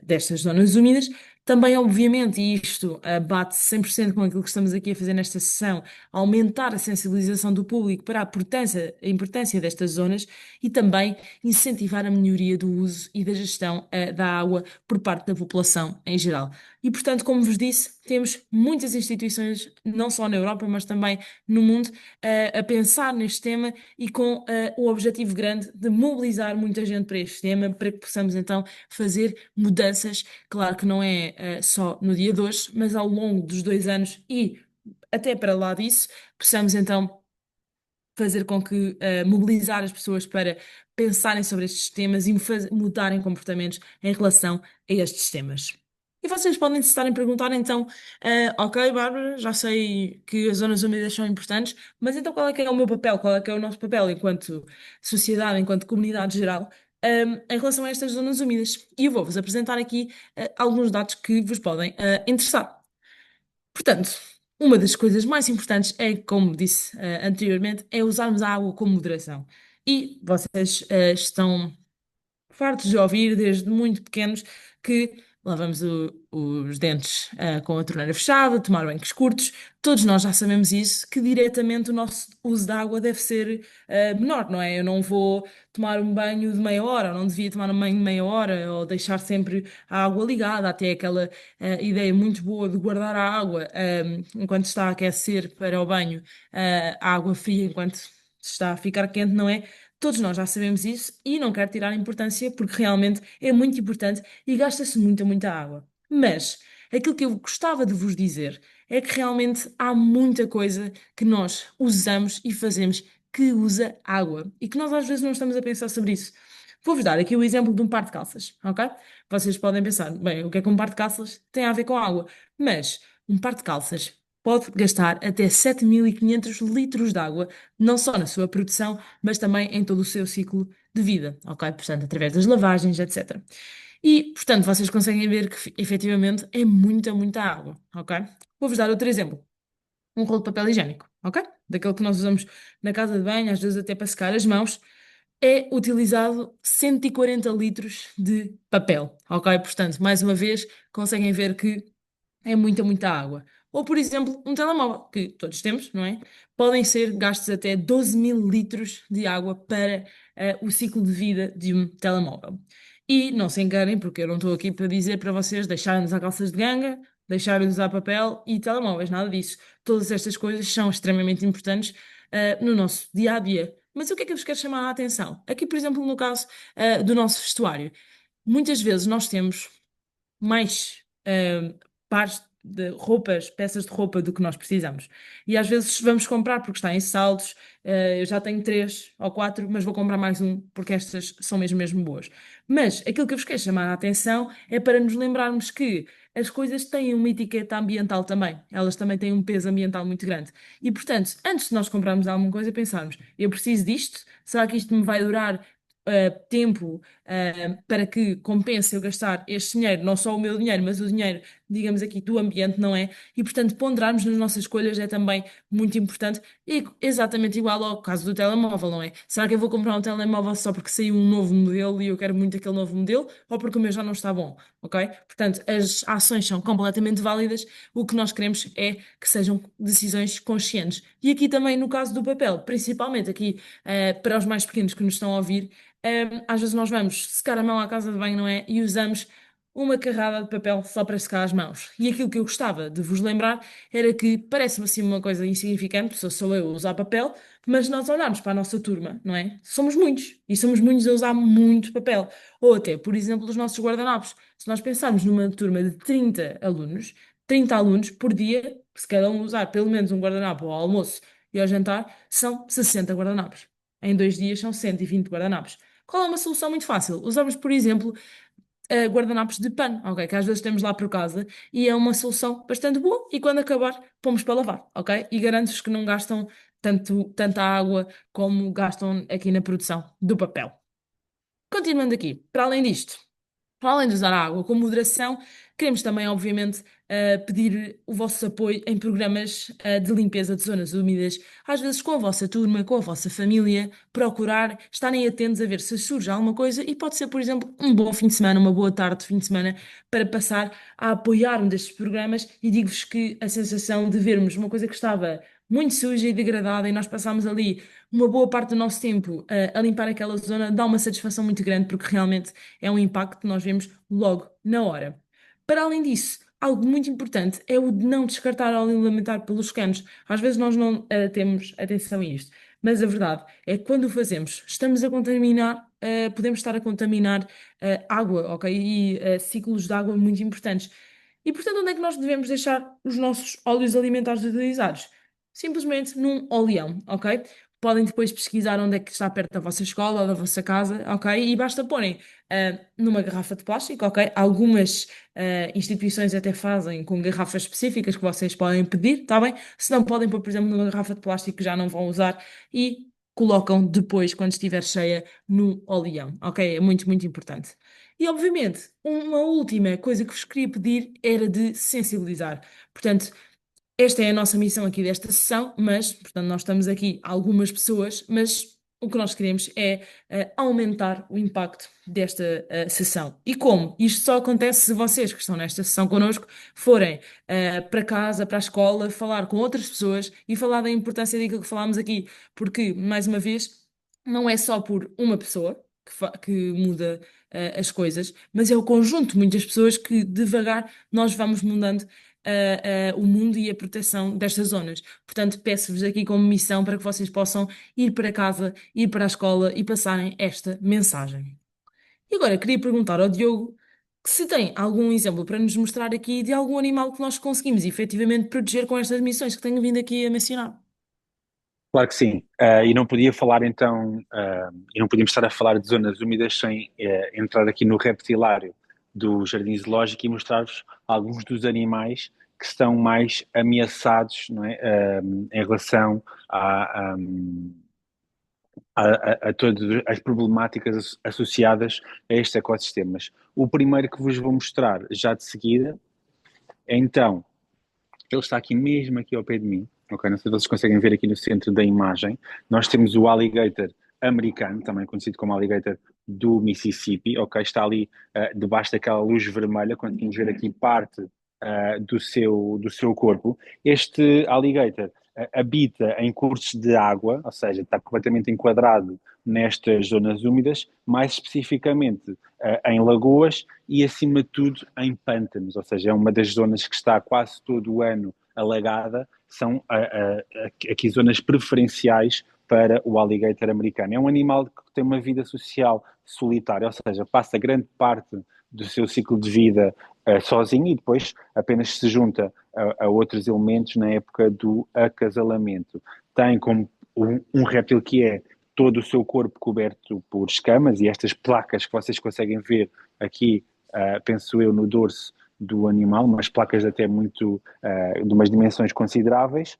destas zonas úmidas. Também, obviamente, e isto bate 100% com aquilo que estamos aqui a fazer nesta sessão, aumentar a sensibilização do público para a importância destas zonas e também incentivar a melhoria do uso e da gestão da água por parte da população em geral. E, portanto, como vos disse, temos muitas instituições, não só na Europa, mas também no mundo, a pensar neste tema e com o objetivo grande de mobilizar muita gente para este tema, para que possamos então fazer mudanças. Claro que não é só no dia de hoje, mas ao longo dos 2 anos e até para lá disso, possamos então fazer com que mobilizar as pessoas para pensarem sobre estes temas e mudarem comportamentos em relação a estes temas. E vocês podem se estarem a perguntar, então, ok, Bárbara, já sei que as zonas úmidas são importantes, mas então qual é que é o meu papel? Qual é que é o nosso papel enquanto sociedade, enquanto comunidade geral, em relação a estas zonas úmidas? E eu vou-vos apresentar aqui alguns dados que vos podem interessar. Portanto, uma das coisas mais importantes é, como disse anteriormente, é usarmos a água com moderação. E vocês estão fartos de ouvir desde muito pequenos que lavamos os dentes com a torneira fechada, tomar banhos curtos. Todos nós já sabemos isso, que diretamente o nosso uso de água deve ser menor, não é? Eu não vou tomar um banho de meia hora, ou não devia tomar um banho de meia hora, ou deixar sempre a água ligada, até aquela ideia muito boa de guardar a água enquanto está a aquecer para o banho, a água fria enquanto está a ficar quente, não é? Todos nós já sabemos isso e não quero tirar a importância porque realmente é muito importante e gasta-se muita, muita água. Mas aquilo que eu gostava de vos dizer é que realmente há muita coisa que nós usamos e fazemos que usa água e que nós às vezes não estamos a pensar sobre isso. Vou-vos dar aqui o exemplo de um par de calças, ok? Vocês podem pensar, bem, o que é que um par de calças tem a ver com água? Mas um par de calças pode gastar até 7.500 litros de água, não só na sua produção, mas também em todo o seu ciclo de vida, ok? Portanto, através das lavagens, etc. E, portanto, vocês conseguem ver que efetivamente é muita, muita água, ok? Vou-vos dar outro exemplo. Um rolo de papel higiênico, ok? Daquele que nós usamos na casa de banho, às vezes até para secar as mãos, é utilizado 140 litros de papel, ok? Portanto, mais uma vez, conseguem ver que é muita, muita água. Ou, por exemplo, um telemóvel, que todos temos, não é? Podem ser gastos até 12.000 litros de água para o ciclo de vida de um telemóvel. E não se enganem, porque eu não estou aqui para dizer para vocês deixarem de usar calças de ganga, deixarem de usar papel e telemóveis, nada disso. Todas estas coisas são extremamente importantes no nosso dia a dia. Mas o que é que eu vos quero chamar a atenção? Aqui, por exemplo, no caso do nosso vestuário, muitas vezes nós temos mais pares de roupas, peças de roupa do que nós precisamos. E às vezes vamos comprar porque está em saldos, eu já tenho 3 ou 4, mas vou comprar mais um porque estas são mesmo, mesmo boas. Mas aquilo que eu vos quero chamar a atenção é para nos lembrarmos que as coisas têm uma etiqueta ambiental também. Elas também têm um peso ambiental muito grande. E, portanto, antes de nós comprarmos alguma coisa, pensarmos, eu preciso disto? Será que isto me vai durar tempo para que compense eu gastar este dinheiro, não só o meu dinheiro, mas o dinheiro, digamos aqui, do ambiente, não é? E, portanto, ponderarmos nas nossas escolhas é também muito importante e exatamente igual ao caso do telemóvel, não é? Será que eu vou comprar um telemóvel só porque saiu um novo modelo e eu quero muito aquele novo modelo ou porque o meu já não está bom, ok? Portanto, as ações são completamente válidas, o que nós queremos é que sejam decisões conscientes. E aqui também no caso do papel, principalmente aqui para os mais pequenos que nos estão a ouvir, às vezes nós vamos secar a mão à casa de banho, não é? E usamos uma carrada de papel só para secar as mãos. E aquilo que eu gostava de vos lembrar era que parece-me assim uma coisa insignificante, sou eu a usar papel, mas nós olharmos para a nossa turma, não é? Somos muitos, e somos muitos a usar muito papel. Ou até, por exemplo, os nossos guardanapos. Se nós pensarmos numa turma de 30 alunos por dia, se cada um usar pelo menos um guardanapo ao almoço e ao jantar, são 60 guardanapos. Em 2 dias são 120 guardanapos. Qual é uma solução muito fácil? Usamos, por exemplo, guardanapos de pano, ok? Que às vezes temos lá por casa e é uma solução bastante boa e quando acabar, pomos para lavar, ok? E garanto-vos que não gastam tanta água como gastam aqui na produção do papel. Continuando aqui, para além disto, para além de usar a água com moderação, queremos também, obviamente, pedir o vosso apoio em programas de limpeza de zonas úmidas, às vezes com a vossa turma, com a vossa família, procurar estarem atentos a ver se surge alguma coisa e pode ser, por exemplo, um bom fim de semana, uma boa tarde de fim de semana, para passar a apoiar um destes programas e digo-vos que a sensação de vermos uma coisa que estava muito suja e degradada e nós passámos ali uma boa parte do nosso tempo a limpar aquela zona dá uma satisfação muito grande porque realmente é um impacto que nós vemos logo na hora. Para além disso, algo muito importante é o de não descartar óleo alimentar pelos canos. Às vezes nós não temos atenção a isto, mas a verdade é que quando o fazemos, estamos a contaminar, podemos estar a contaminar água, ok? E ciclos de água muito importantes. E portanto, onde é que nós devemos deixar os nossos óleos alimentares utilizados? Simplesmente num oleão, ok? Podem depois pesquisar onde é que está perto da vossa escola ou da vossa casa, ok? E basta porem numa garrafa de plástico, ok? Algumas instituições até fazem com garrafas específicas que vocês podem pedir, tá bem? Se não, podem pôr, por exemplo, numa garrafa de plástico que já não vão usar e colocam depois, quando estiver cheia, no oleão, ok? É muito, muito importante. E, obviamente, uma última coisa que vos queria pedir era de sensibilizar. Portanto, esta é a nossa missão aqui desta sessão, mas, portanto, nós estamos aqui algumas pessoas, mas o que nós queremos é aumentar o impacto desta sessão. E como? Isto só acontece se vocês que estão nesta sessão connosco forem para casa, para a escola, falar com outras pessoas e falar da importância daquilo que falámos aqui. Porque, mais uma vez, não é só por uma pessoa que muda as coisas, mas é o conjunto de muitas pessoas que devagar nós vamos mudando o mundo e a proteção destas zonas. Portanto, peço-vos aqui como missão para que vocês possam ir para casa, ir para a escola e passarem esta mensagem. E agora queria perguntar ao Diogo que se tem algum exemplo para nos mostrar aqui de algum animal que nós conseguimos efetivamente proteger com estas missões que tenho vindo aqui a mencionar. Claro que sim. E não podia falar então, e não podíamos estar a falar de zonas úmidas sem entrar aqui no reptilário do Jardim Zoológico e mostrar-vos alguns dos animais que estão mais ameaçados, não é? Em relação a todas as problemáticas associadas a estes ecossistemas. O primeiro que vos vou mostrar já de seguida é então, ele está aqui mesmo aqui ao pé de mim, ok? Não sei se vocês conseguem ver aqui no centro da imagem. Nós temos o alligator americano, também conhecido como alligator do Mississippi, ok? Está ali debaixo daquela luz vermelha, conseguimos ver aqui parte do seu corpo. Este alligator habita em cursos de água, ou seja, está completamente enquadrado nestas zonas úmidas, mais especificamente em lagoas e, acima de tudo, em pântanos, ou seja, é uma das zonas que está quase todo o ano alagada, são aqui zonas preferenciais para o alligator americano. É um animal que tem uma vida social solitária, ou seja, passa grande parte do seu ciclo de vida sozinho e depois apenas se junta a outros elementos na época do acasalamento. Tem como um réptil que é todo o seu corpo coberto por escamas e estas placas que vocês conseguem ver aqui, penso eu, no dorso do animal, umas placas até muito, de umas dimensões consideráveis.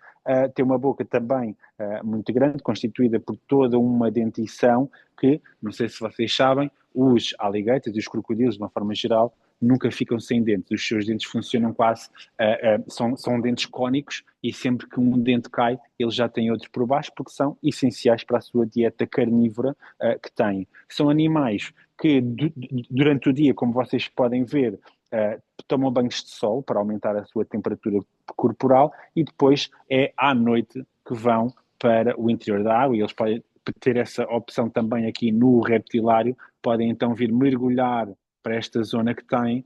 Tem uma boca também muito grande, constituída por toda uma dentição que, não sei se vocês sabem, os alligators e os crocodilos, de uma forma geral, nunca ficam sem dentes. Os seus dentes funcionam quase, são dentes cônicos e sempre que um dente cai, eles já têm outro por baixo porque são essenciais para a sua dieta carnívora que têm. São animais que durante o dia, como vocês podem ver, tomam banhos de sol para aumentar a sua temperatura corporal e depois é à noite que vão para o interior da água e eles podem ter essa opção também aqui no reptilário, podem então vir mergulhar para esta zona que têm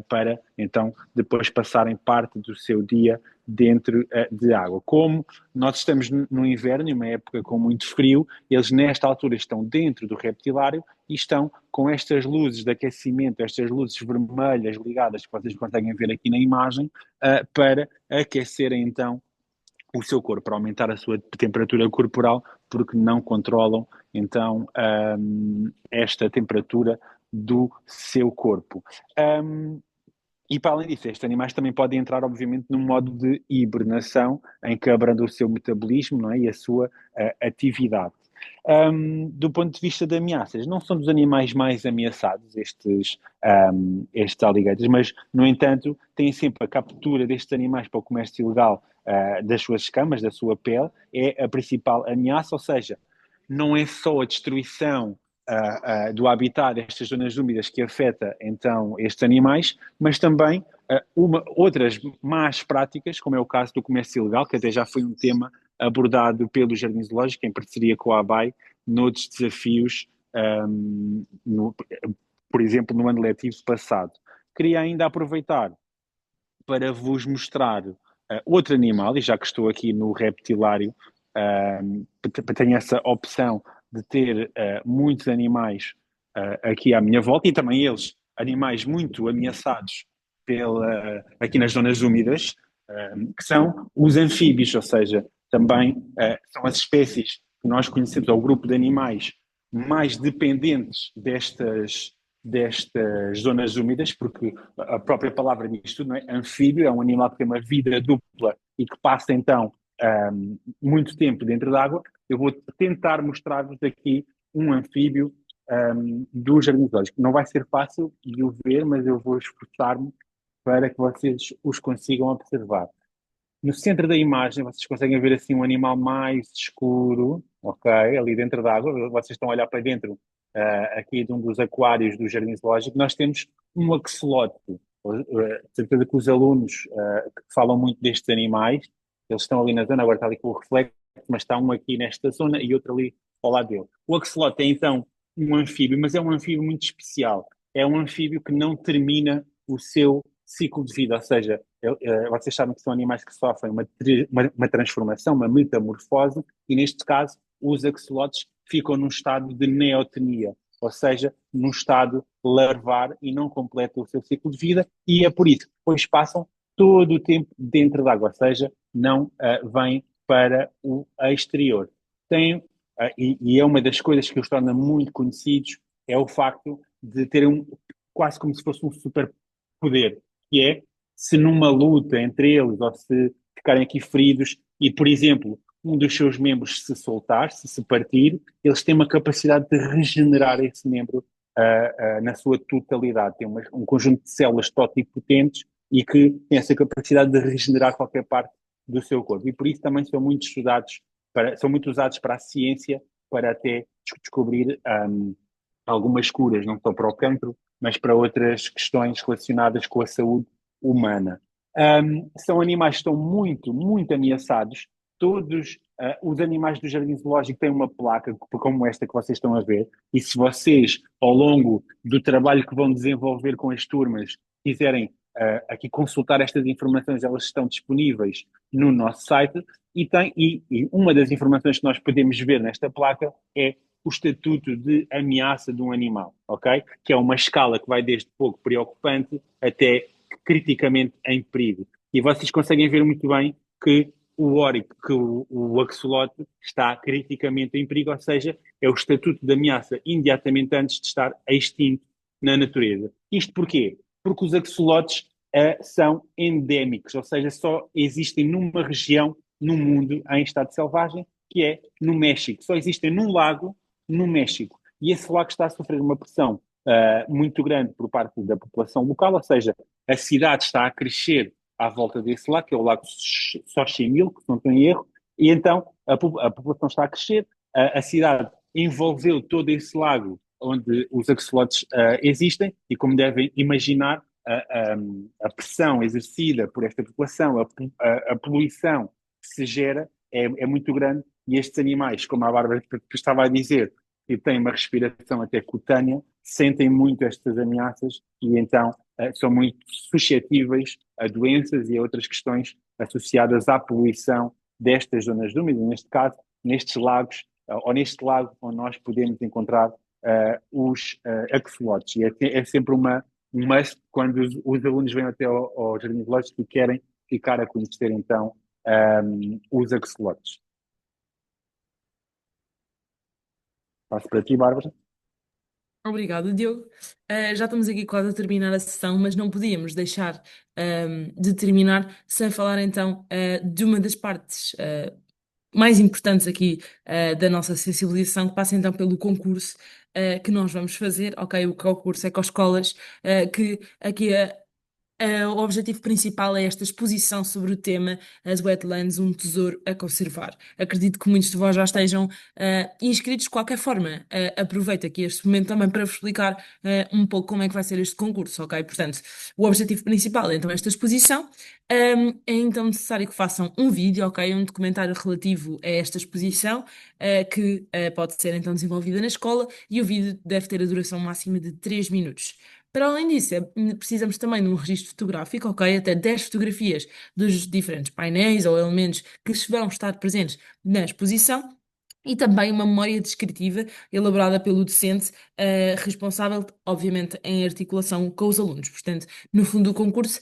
para então depois passarem parte do seu dia dentro de água. Como nós estamos no inverno, em uma época com muito frio, eles nesta altura estão dentro do reptilário e estão com estas luzes de aquecimento, estas luzes vermelhas ligadas que vocês conseguem ver aqui na imagem, para aquecerem então o seu corpo, para aumentar a sua temperatura corporal, porque não controlam então esta temperatura do seu corpo. E para além disso, estes animais também podem entrar, obviamente, num modo de hibernação, em que abrandam o seu metabolismo, não é? E a sua atividade. Do ponto de vista de ameaças, não são dos animais mais ameaçados, estes alligators, mas, no entanto, têm sempre a captura destes animais para o comércio ilegal das suas escamas, da sua pele, é a principal ameaça, ou seja, não é só a destruição do habitat destas zonas úmidas que afeta então estes animais, mas também outras más práticas, como é o caso do comércio ilegal, que até já foi um tema abordado pelo Jardim Zoológico em parceria com a ABAI, noutros desafios, por exemplo, no ano letivo passado. Queria ainda aproveitar para vos mostrar outro animal, e já que estou aqui no reptilário, tenho essa opção de ter muitos animais aqui à minha volta, e também eles, animais muito ameaçados aqui nas zonas úmidas, que são os anfíbios, ou seja, também são as espécies que nós conhecemos, ou o grupo de animais mais dependentes destas zonas úmidas, porque a própria palavra diz tudo, não é? Anfíbio é um animal que tem uma vida dupla e que passa então muito tempo dentro d'água. Eu vou tentar mostrar-vos aqui um anfíbio do Jardim Zoológico. Não vai ser fácil de o ver, mas eu vou esforçar-me para que vocês os consigam observar. no centro da imagem, vocês conseguem ver assim um animal mais escuro, ok? Ali dentro da água. Vocês estão a olhar para dentro, aqui de um dos aquários do Jardim Zoológico. Nós temos um axolote. Certeza que os alunos que falam muito destes animais, eles estão ali na zona, agora está ali com o reflexo, mas está um aqui nesta zona e outro ali ao lado dele. O axolote é então um anfíbio, mas é um anfíbio muito especial. É um anfíbio que não termina o seu ciclo de vida, ou seja, vocês sabem que são animais que sofrem uma transformação, uma metamorfose, e neste caso os axolotes ficam num estado de neotenia, ou seja, num estado larvar e não completam o seu ciclo de vida, e é por isso que depois passam todo o tempo dentro da água, ou seja, não vêm para o exterior. Tem, e é uma das coisas que os torna muito conhecidos, é o facto de terem quase como se fosse um superpoder, que é, se numa luta entre eles ou se ficarem aqui feridos e, por exemplo, um dos seus membros se soltar, se partir, eles têm uma capacidade de regenerar esse membro na sua totalidade. Tem um conjunto de células totipotentes e que tem essa capacidade de regenerar qualquer parte do seu corpo. E por isso também são muito usados para a ciência, para até descobrir algumas curas, não só para o cancro, mas para outras questões relacionadas com a saúde humana. São animais que estão muito, muito ameaçados. Todos os animais do Jardim Zoológico têm uma placa como esta que vocês estão a ver, e se vocês, ao longo do trabalho que vão desenvolver com as turmas, quiserem aqui consultar estas informações, elas estão disponíveis no nosso site, e uma das informações que nós podemos ver nesta placa é o estatuto de ameaça de um animal, ok? Que é uma escala que vai desde pouco preocupante até criticamente em perigo. E vocês conseguem ver muito bem que o axolote está criticamente em perigo, ou seja, é o estatuto de ameaça imediatamente antes de estar extinto na natureza. Isto porquê? Porque os axolotes são endémicos, ou seja, só existem numa região no mundo em estado selvagem, que é no México. Só existem num lago no México. E esse lago está a sofrer uma pressão muito grande por parte da população local, ou seja, a cidade está a crescer à volta desse lago, que é o Lago Xochimilco, se não estou em erro, e então a população está a crescer, a cidade envolveu todo esse lago onde os axolotes existem, e como devem imaginar, a pressão exercida por esta população, a poluição que se gera é muito grande, e estes animais, como a Bárbara estava a dizer, que têm uma respiração até cutânea, sentem muito estas ameaças e então são muito suscetíveis a doenças e a outras questões associadas à poluição destas zonas úmidas, neste caso, nestes lagos, ou neste lago onde nós podemos encontrar os axolotes. E é sempre um must quando os alunos vêm até ao Jardim Zoológico e querem ficar a conhecer então os axolotes. Passo para ti, Bárbara. Obrigada, Diogo. Já estamos aqui quase a terminar a sessão, mas não podíamos deixar de terminar sem falar então de uma das partes mais importantes aqui da nossa sensibilização, que passa então pelo concurso que nós vamos fazer. Ok, o concurso Ecoescolas, que aqui o objetivo principal é esta exposição sobre o tema As Wetlands, um tesouro a conservar. Acredito que muitos de vós já estejam inscritos de qualquer forma. Aproveito aqui este momento também para vos explicar um pouco como é que vai ser este concurso, ok? Portanto, o objetivo principal é então esta exposição. É então necessário que façam um vídeo, ok? Um documentário relativo a esta exposição, que pode ser então desenvolvida na escola, e o vídeo deve ter a duração máxima de 3 minutos. Para além disso, precisamos também de um registro fotográfico, ok? Até 10 fotografias dos diferentes painéis ou elementos que vão estar presentes na exposição. E também uma memória descritiva elaborada pelo docente, responsável, obviamente, em articulação com os alunos. Portanto, no fundo, o concurso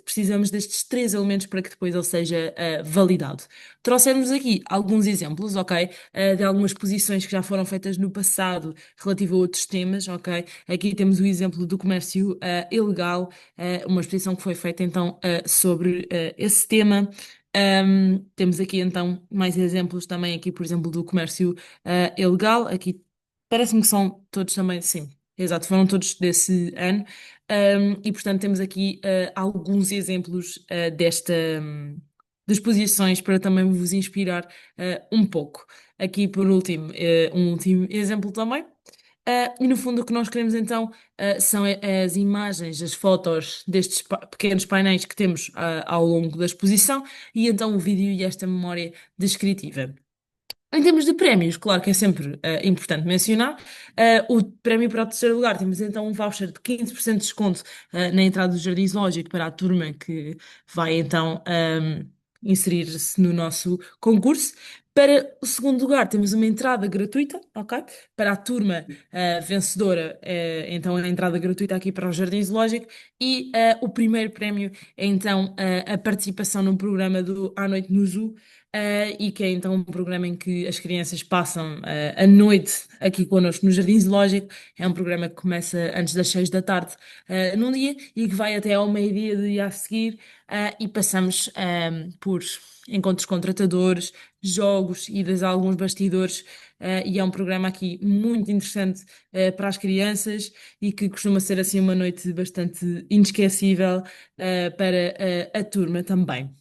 precisamos destes 3 elementos para que depois ele seja validado. Trouxemos aqui alguns exemplos, ok? De algumas exposições que já foram feitas no passado relativo a outros temas, ok? Aqui temos o exemplo do comércio ilegal, uma exposição que foi feita então sobre esse tema. Temos aqui então mais exemplos também aqui, por exemplo, do comércio ilegal. Aqui parece-me que são todos também, sim. Exato, foram todos desse ano. E portanto temos aqui alguns exemplos das posições para também vos inspirar um pouco. Aqui por último, um último exemplo também. E no fundo o que nós queremos então são as imagens, as fotos destes pequenos painéis que temos ao longo da exposição e então o vídeo e esta memória descritiva. Em termos de prémios, claro que é sempre importante mencionar. O prémio para o terceiro lugar, temos então um voucher de 15% de desconto na entrada do Jardim Zoológico para a turma que vai então inserir-se no nosso concurso. Para o segundo lugar, temos uma entrada gratuita, ok? Para a turma vencedora, então a entrada gratuita aqui para o Jardim Zoológico. E o primeiro prémio é então a participação no programa do À Noite no Zoo. E que é então um programa em que as crianças passam a noite aqui connosco no Jardim Zoológico. É um programa que começa antes das 6 da tarde num dia e que vai até ao meio-dia do dia a seguir e passamos por encontros com tratadores, jogos, idas a alguns bastidores e é um programa aqui muito interessante para as crianças e que costuma ser assim uma noite bastante inesquecível para a turma também.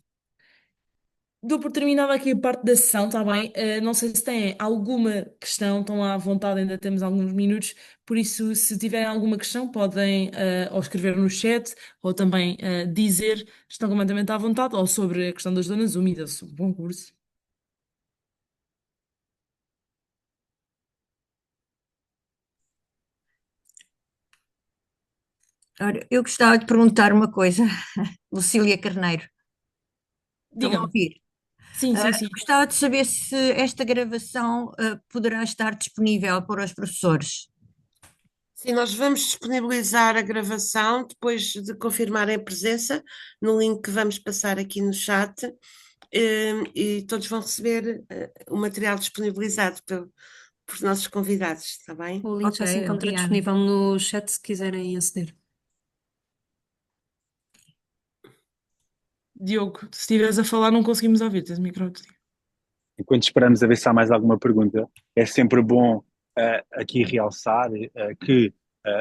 Dou por terminada aqui a parte da sessão, está bem? Não sei se têm alguma questão, estão à vontade, ainda temos alguns minutos, por isso, se tiverem alguma questão, podem ou escrever no chat ou também dizer, estão completamente à vontade, ou sobre a questão das zonas úmidas, sobre o concurso. Ora, eu gostava de perguntar uma coisa, Lucília Carneiro, estão a Diga-me. ouvir? Sim, sim, sim. Gostava de saber se esta gravação poderá estar disponível para os professores. Sim, nós vamos disponibilizar a gravação depois de confirmarem a presença no link que vamos passar aqui no chat, e todos vão receber o material disponibilizado por nossos convidados, está bem? O link já se Ok, encontra obrigada. disponível no chat se quiserem aceder. Diogo, se estiveres a falar, não conseguimos ouvir, tens o microfone. Enquanto esperamos a ver se há mais alguma pergunta, é sempre bom aqui realçar que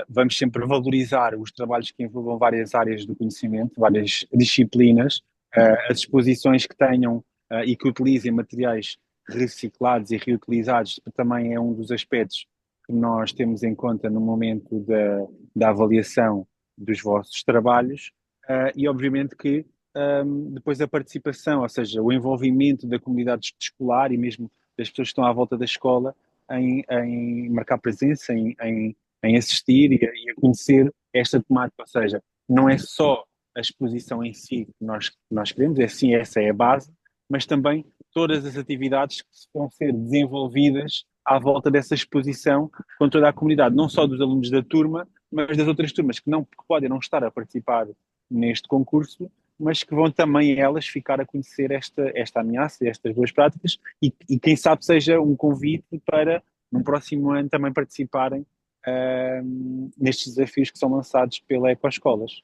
vamos sempre valorizar os trabalhos que envolvam várias áreas do conhecimento, várias disciplinas, as exposições que tenham e que utilizem materiais reciclados e reutilizados também é um dos aspectos que nós temos em conta no momento da avaliação dos vossos trabalhos, e obviamente que depois a participação, ou seja, o envolvimento da comunidade escolar e mesmo das pessoas que estão à volta da escola em marcar presença, em assistir e a conhecer esta temática, ou seja, não é só a exposição em si que nós queremos, é sim, essa é a base, mas também todas as atividades que vão ser desenvolvidas à volta dessa exposição com toda a comunidade, não só dos alunos da turma, mas das outras turmas que podem não estar a participar neste concurso, mas que vão também elas ficar a conhecer esta ameaça, estas boas práticas e quem sabe seja um convite para no próximo ano também participarem nestes desafios que são lançados pela Ecoescolas.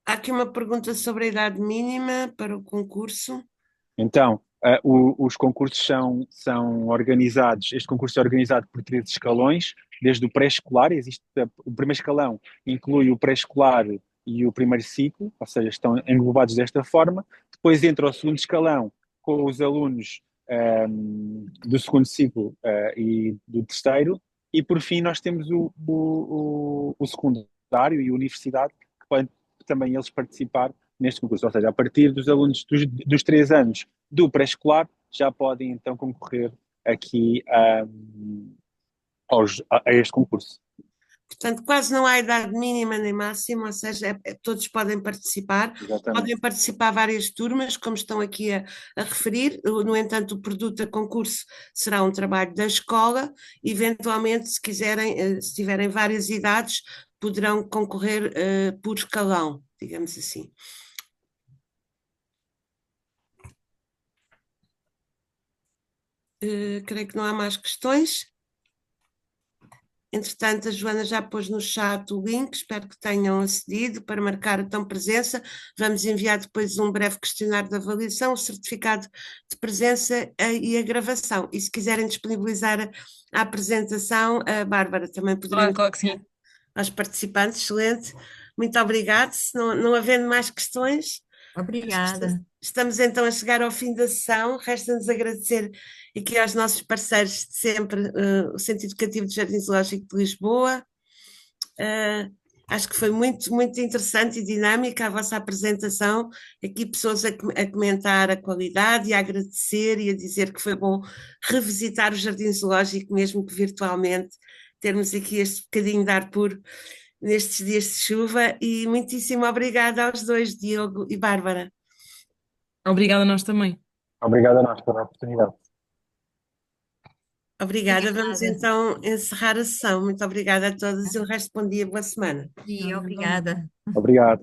Há aqui uma pergunta sobre a idade mínima para o concurso. Então, os concursos são organizados, este concurso é organizado por 13 escalões, desde o pré-escolar, o primeiro escalão inclui o pré-escolar e o primeiro ciclo, ou seja, estão englobados desta forma. Depois entra o segundo escalão com os alunos do segundo ciclo e do terceiro, e por fim nós temos o secundário e a universidade, que podem também eles participar neste concurso, ou seja, a partir dos alunos dos 3 anos do pré-escolar já podem então concorrer aqui a este concurso. Portanto, quase não há idade mínima nem máxima, ou seja, todos podem participar. Exatamente. Podem participar várias turmas, como estão aqui a referir. No entanto, o produto a concurso será um trabalho da escola. Eventualmente, se quiserem, se tiverem várias idades, poderão concorrer por escalão, digamos assim. Creio que não há mais questões. Entretanto, a Joana já pôs no chat o link, espero que tenham acedido para marcar então presença. Vamos enviar depois um breve questionário de avaliação, o certificado de presença e a gravação. E se quiserem disponibilizar a apresentação, a Bárbara também poderia Claro que sim. aos participantes, excelente. Muito obrigado. Se não havendo mais questões, Obrigada. estamos então a chegar ao fim da sessão. Resta-nos agradecer aqui aos nossos parceiros de sempre, o Centro Educativo de Jardim Zoológico de Lisboa. Acho que foi muito, muito interessante e dinâmica a vossa apresentação. Aqui pessoas a comentar a qualidade e a agradecer e a dizer que foi bom revisitar o Jardim Zoológico, mesmo que virtualmente, termos aqui este bocadinho de ar puro nestes dias de chuva. E muitíssimo obrigada aos dois, Diogo e Bárbara. Obrigada a nós também. Obrigado a nós pela oportunidade. Obrigada. Vamos Obrigada. então encerrar a sessão. Muito obrigada a todos e o resto bom dia, boa semana. E obrigada. Obrigado.